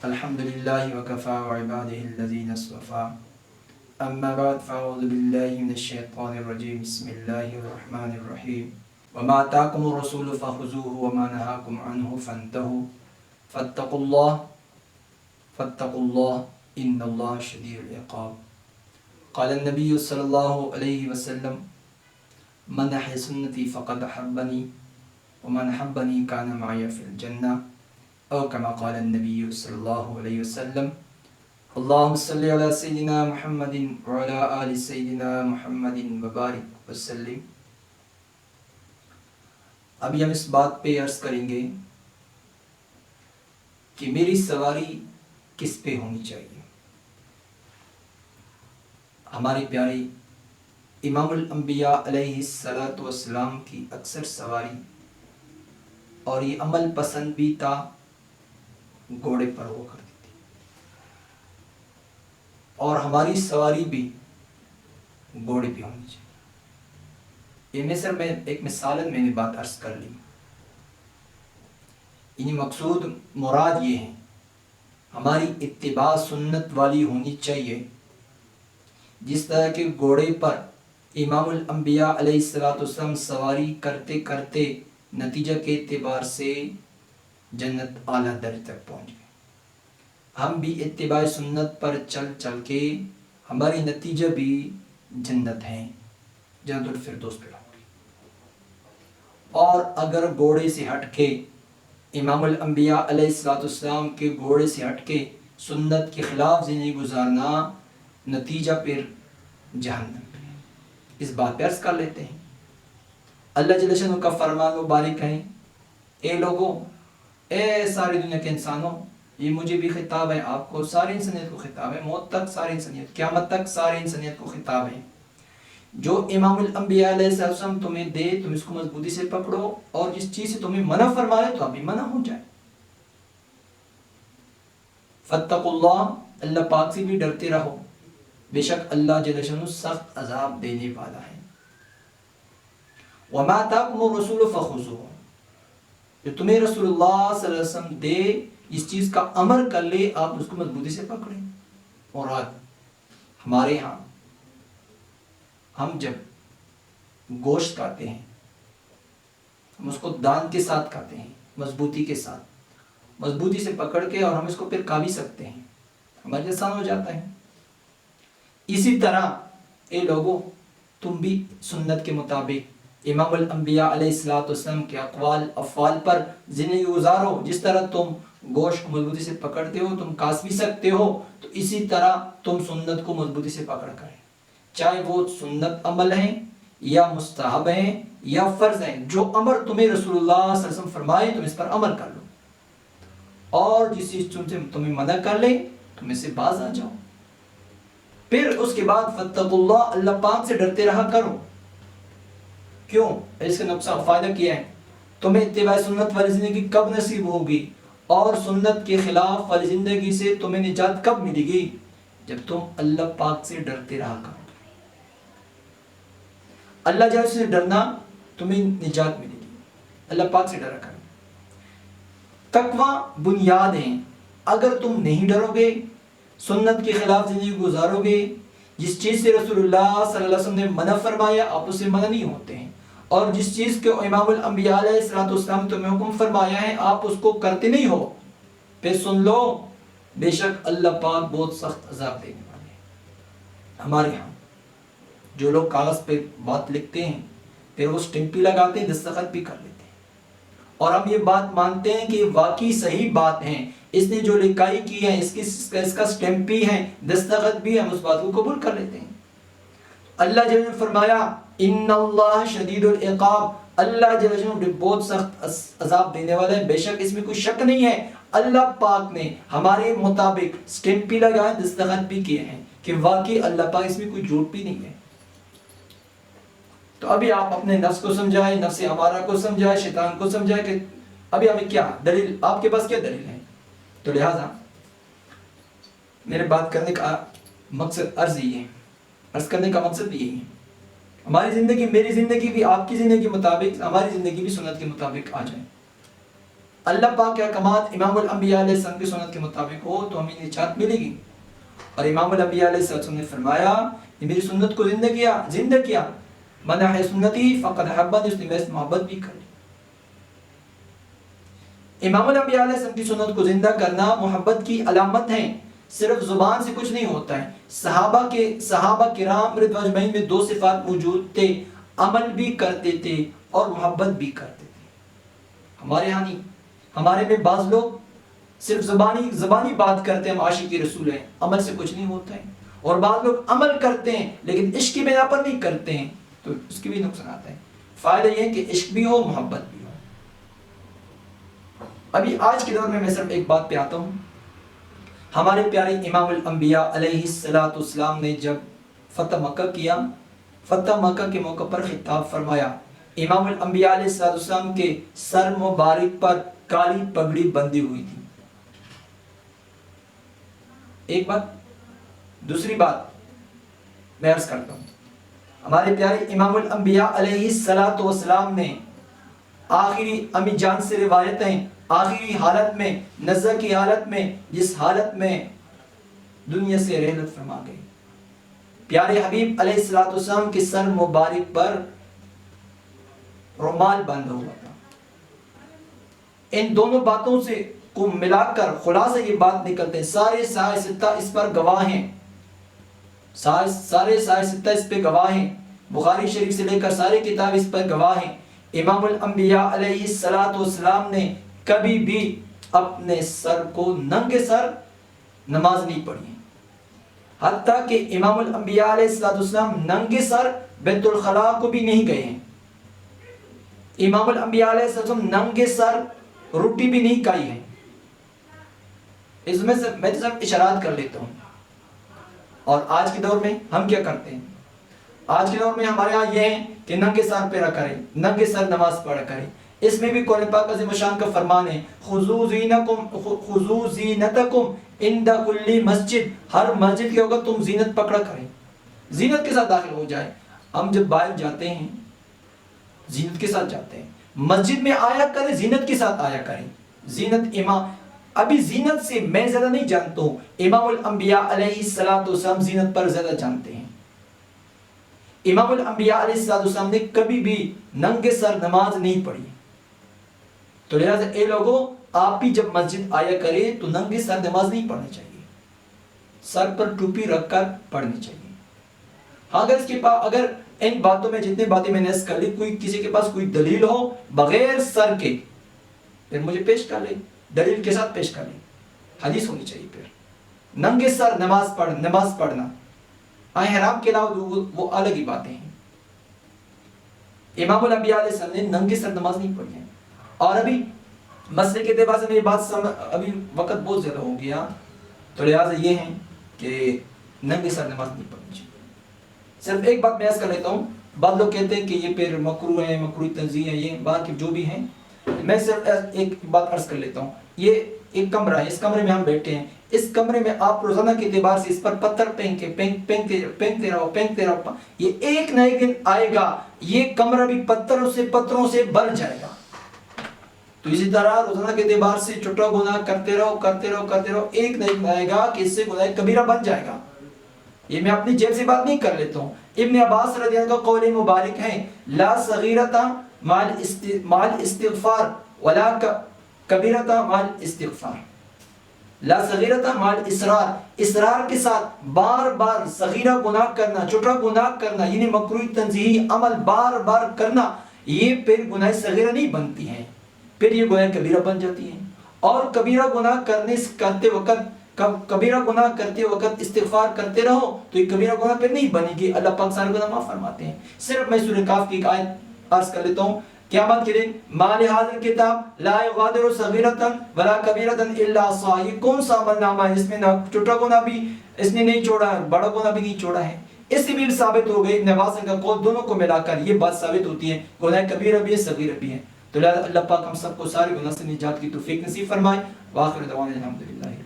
الحمد لله وكفى وعباده الذين اصطفى أما بعد فأعوذ بالله من الشيطان الرجيم بسم الله الرحمن الرحيم وما آتاكم الرسول فخذوه وما نهاكم عنه فانتهوا فاتقوا الله إن الله شديد العقاب قال النبي صلى الله عليه وسلم من أحيا سنتي فقد أحبني ومن أحبني كان معي في الجنة او كما قال النبي صلی اللہ علیہ وسلم اللهم صل على سيدنا محمد وعلى آل سيدنا محمد وبارك وسلم۔ ابھی ہم اس بات پہ عرض کریں گے کہ میری سواری کس پہ ہونی چاہیے۔ ہمارے پیارے امام الانبیاء علیہ السلام کی اکثر سواری اور یہ عمل پسند بھی تھا، گھوڑے پر ہوا کرتی تھی، اور ہماری سواری بھی گھوڑے پہ ہونی چاہیے۔ یہ میں ایک مثالاً میں نے بات عرض کر لی، یعنی مقصود مراد یہ ہے ہماری اتباع سنت والی ہونی چاہیے، جس طرح کے گھوڑے پر امام الانبیاء علیہ السلام سواری کرتے کرتے نتیجہ کے اعتبار سے جنت اعلیٰ درجے تک پہنچ گئے، ہم بھی اتباع سنت پر چل چل کے ہماری نتیجہ بھی جنت ہیں، جنت الفردوس پہ ہوں گے۔ اور اگر گھوڑے سے ہٹ کے امام الانبیاء علیہ السلام کے گھوڑے سے ہٹ کے سنت کے خلاف زندگی گزارنا، نتیجہ پھر جہنم پہ۔ اس بات پہ عرض کر لیتے ہیں، اللہ جل شانہ کا فرمان مبارک ہے، اے لوگوں، اے ساری دنیا کے انسانوں، یہ مجھے بھی خطاب ہے، آپ کو، ساری انسانیت کو خطاب ہے، موت تک ساری انسانیت، قیامت تک ساری انسانیت کو خطاب ہے۔ جو امام الانبیاء علیہ السلام تمہیں دے تم اس کو مضبوطی سے پکڑو، اور جس چیز سے تمہیں منع فرمائے تو ابھی منع ہو جائے۔ فاتقوا اللہ، اللہ پاک سے بھی ڈرتے رہو، بے شک اللہ جل شانہ سخت عذاب دینے والا ہے۔ وما آتاکم الرسول فخذوہ، جو تمہیں رسول اللہ صلی اللہ علیہ وسلم دے، اس چیز کا امر کر لے، آپ اس کو مضبوطی سے پکڑیں۔ اور آج ہمارے ہاں ہم جب گوشت کھاتے ہیں، ہم اس کو دان کے ساتھ کھاتے ہیں، مضبوطی کے ساتھ، مضبوطی سے پکڑ کے، اور ہم اس کو پھر کھا بھی سکتے ہیں، ہمارے لیے آسان ہو جاتا ہے۔ اسی طرح اے لوگوں، تم بھی سنت کے مطابق امام الانبیاء علیہ السلام کے اقوال افعال پر زندگی گزارو۔ جس طرح تم گوشت کو مضبوطی سے پکڑتے ہو، تم کاس بھی سکتے ہو، تو اسی طرح تم سنت کو مضبوطی سے پکڑ کریں، چاہے وہ سنت عمل ہیں یا مستحب ہیں یا فرض ہیں۔ جو امر تمہیں رسول اللہ صلی اللہ علیہ وسلم فرمائے تم اس پر عمل کر لو، اور جس چیز سے تمہیں منع کر لے تم اس سے باز آ جاؤ۔ پھر اس کے بعد فاتقوا اللہ، اللہ پاک سے ڈرتے رہا کرو۔ کیوں؟ اس کا نقصان فائدہ کیا ہے؟ تمہیں اتباع سنت والی زندگی کب نصیب ہوگی، اور سنت کے خلاف والی زندگی سے تمہیں نجات کب ملے گی؟ جب تم اللہ پاک سے ڈرتے رہا کرو۔ اللہ جل سے ڈرنا تمہیں نجات ملے گی، اللہ پاک سے ڈرا کرو۔ تقوی بنیاد ہیں، اگر تم نہیں ڈرو گے، سنت کے خلاف زندگی گزارو گے، جس چیز سے رسول اللہ صلی اللہ علیہ وسلم نے منع فرمایا آپ اس سے منع نہیں ہوتے ہیں، اور جس چیز کے امام الانبیاء علیہ السلام تمہیں حکم فرمایا ہے آپ اس کو کرتے نہیں ہو، پھر سن لو، بے شک اللہ پاک بہت سخت عذاب دینے والے ہیں۔ ہمارے ہاں جو لوگ کاغذ پہ بات لکھتے ہیں، پھر وہ سٹمپی لگاتے ہیں، دستخط بھی کر لیتے ہیں، اور ہم یہ بات مانتے ہیں کہ واقعی صحیح بات ہے، اس نے جو لکھائی کی ہے، اس کا سٹیمپ بھی ہے، دستخط بھی ہے، ہم اس بات کو قبول کر لیتے ہیں۔ اللہ جل نے فرمایا ان اللہ شدید العقاب، اللہ جل بہت سخت عذاب دینے والا ہے، بے شک اس میں کوئی شک نہیں ہے۔ اللہ پاک نے ہمارے مطابق سٹیمپ بھی لگائے، دستخط بھی کیے ہیں کہ واقعی اللہ پاک، اس میں کوئی جھوٹ بھی نہیں ہے۔ تو ابھی آپ اپنے نفس کو سمجھائیں، نفس امارہ کو سمجھائیں، شیطان کو سمجھائیں کہ ابھی ہمیں کیا دلیل، آپ کے پاس کیا دلیل ہے؟ تو لہٰذا میرے بات کرنے کا مقصد عرض کرنے کا مقصد بھی یہی ہے، ہماری زندگی، میری زندگی بھی آپ کی زندگی کے مطابق، ہماری زندگی بھی سنت کے مطابق آ جائے۔ اللہ پاک کے احکامات امام الانبیاء علیہ السلام کی سنت کے مطابق ہو تو ہمیں نجات ملے گی. اور امام الانبیاء علیہ السلام نے فرمایا کہ میری سنت کو زندہ کیا من احیا سنتی فقد احبنی، اس نے میرے سے محبت بھی کر لی. امام الانبیاء علیہ السلام کی سنت کو زندہ کرنا محبت کی علامت ہے، صرف زبان سے کچھ نہیں ہوتا ہے. صحابہ کرام رضوان اجمعین میں 2 صفات موجود تھے، عمل بھی کرتے تھے اور محبت بھی کرتے تھے. ہمارے ہاں نہیں، ہمارے میں بعض لوگ صرف زبانی بات کرتے ہیں، ہم عاشق رسول ہیں، عمل سے کچھ نہیں ہوتا ہے. اور بعض لوگ عمل کرتے ہیں لیکن عشق کی بنا پر نہیں کرتے ہیں، تو اس کے بھی نقصانات ہیں. فائدہ یہ ہے کہ عشق بھی ہو، محبت بھی ہو. ابھی آج کے دور میں صرف ایک بات پہ آتا ہوں. ہمارے پیارے امام الانبیاء علیہ السلام نے جب فتح مکہ کیا، فتح مکہ کے موقع پر خطاب فرمایا. امام الانبیاء علیہ السلام کے سر مبارک پر کالی پگڑی بندھی ہوئی تھی. ایک بات. دوسری بات میں عرض کرتا ہوں، ہمارے پیارے امام الانبیاء علیہ السلام نے آخری امی جان سے روایت ہیں، آخری حالت میں، نزع کی حالت میں، جس حالت میں دنیا سے رحلت فرما گئے، پیارے حبیب علیہ السلام کے سر مبارک پر رومال باندھا ہوا تھا. ان دونوں باتوں سے کو ملا کر خلاصہ یہ بات نکلتے ہیں، سارے سائے ستہ اس پر گواہ ہیں، سارے سائے ستہ اس پہ گواہ ہیں، بخاری شریف سے لے کر سارے کتاب اس پر گواہ ہیں. امام الانبیاء علیہ السلام نے کبھی بھی اپنے سر کو ننگے سر نماز نہیں پڑھی، حتیٰ کہ امام الانبیاء علیہ السلام ننگے سر بیت الخلاء کو بھی نہیں گئے ہیں. امام الانبیاء علیہ السلام ننگے سر روٹی بھی نہیں کھائی ہے. اس میں سے میں تو صرف اشارات کر لیتا ہوں. اور آج کے دور میں ہم کیا کرتے ہیں؟ آج کے دور میں ہمارے ہاں یہ ہے کہ ننگے سر پہ رکھا کریں، ننگے سر نماز پڑھا کریں. اس میں بھی قرآن پاک عظیم الشان کا فرمان ہے، خذوا زینتکم عند کل مسجد، ہر مسجد کے ہوگا تم زینت پکڑا کریں، زینت کے ساتھ داخل ہو جائے. ہم جب باہر جاتے ہیں زینت کے ساتھ جاتے ہیں، مسجد میں آیا کریں زینت کے ساتھ آیا کریں. زینت ابھی زینت سے میں زیادہ نہیں جانتا ہوں، امام الانبیاء علیہ السلام زینت پر زیادہ جانتے ہیں. امام الانبیاء علیہ السلام نے کبھی بھی ننگے سر نماز نہیں پڑھی. تو لہذا اے لوگوں، آپ بھی جب مسجد آیا کرے تو ننگے سر نماز نہیں پڑھنی چاہیے، سر پر ٹوپی رکھ کر پڑھنی چاہیے. اگر اس کے پاس، اگر ان باتوں میں جتنے باتیں میں نے اس کر لی، کوئی کسی کے پاس کوئی دلیل ہو بغیر سر کے، پھر مجھے پیش کر لے، دلیل کے ساتھ پیش کر لے، حدیث ہونی چاہیے. پھر ننگے سر نماز پڑھنا احرام کے علاوہ وہ الگ ہی باتیں ہیں. امام الانبیاء علیہ السلام نے ننگے سر نماز نہیں پڑھی ہے. اور ابھی مسئلے کے اعتبار سے میری بات ابھی وقت بہت زیادہ ہو گیا، تو لہٰذا یہ ہے کہ ننگے سر نماز نہیں پڑھنی چاہیے. صرف ایک بات میں عرض کر لیتا ہوں، بعض لوگ کہتے ہیں کہ یہ پھر مکروہ ہے، مکروہ تنزیہ ہے، یہ بات جو بھی ہیں، میں صرف ایک بات عرض کر لیتا ہوں. یہ ایک کمرہ ہے، اس کمرے میں ہم بیٹھے ہیں، اس کمرے میں آپ روزانہ کے اعتبار سے اس پر پتھر پھینکتے رہو، یہ ایک نہ ایک دن آئے گا یہ کمرہ بھی پتھروں سے بھر جائے گا. تو اسی طرح روزانہ کے اعتبار سے چھوٹا گناہ کرتے رہو، ایک نہ ایک آئے گا کہ اس سے گناہ کبیرہ بن جائے گا. یہ میں اپنی جیب سے بات نہیں کر لیتا ہوں، ابن عباس رضی اللہ عنہ کا قول مبارک ہے، لا صغیرۃ مع الاستغفار ولا کبیرۃ مع الاستغفار. لا صغیرۃ مع الاصرار، اصرار کے ساتھ بار بار صغیرہ گناہ کرنا، چھوٹا گناہ کرنا، یعنی مکروہ تنزیہی عمل بار بار کرنا، یہ پھر گناہ صغیرہ نہیں بنتی ہیں، پھر یہ گناہ کبیرہ بن جاتی ہیں. اور کبیرہ گناہ کبیرہ گناہ کرتے وقت استغفار کرتے رہو تو یہ کبیرہ گناہ پھر نہیں بنے گی. اللہ پاک سارے گناہ معاف فرماتے ہیں. صرف میں سورہ کاف کی ایک آیت عرض کر لیتا ہوں، قیامت کے دن ما لہذا الکتاب لا یغادر صغیرۃ ولا کبیرۃ الا احصاها، یہ کون سا عمل نامہ ہے، اس میں نہ چھوٹا گناہ بھی اس نے نہیں چھوڑا ہے، بڑا گناہ بھی نہیں چھوڑا ہے. اس سے بھی ثابت ہو گئی، ابن عباس کا قول دونوں کو ملا کر یہ بات ثابت ہوتی ہے، گناہ کبیرہ بھی ہے، صغیرہ بھی ہے. تو لہذا اللہ پاک ہم سب کو سارے گناہ سے نجات کی توفیق نصیب فرمائے. وآخر دعوانا الحمدللہ.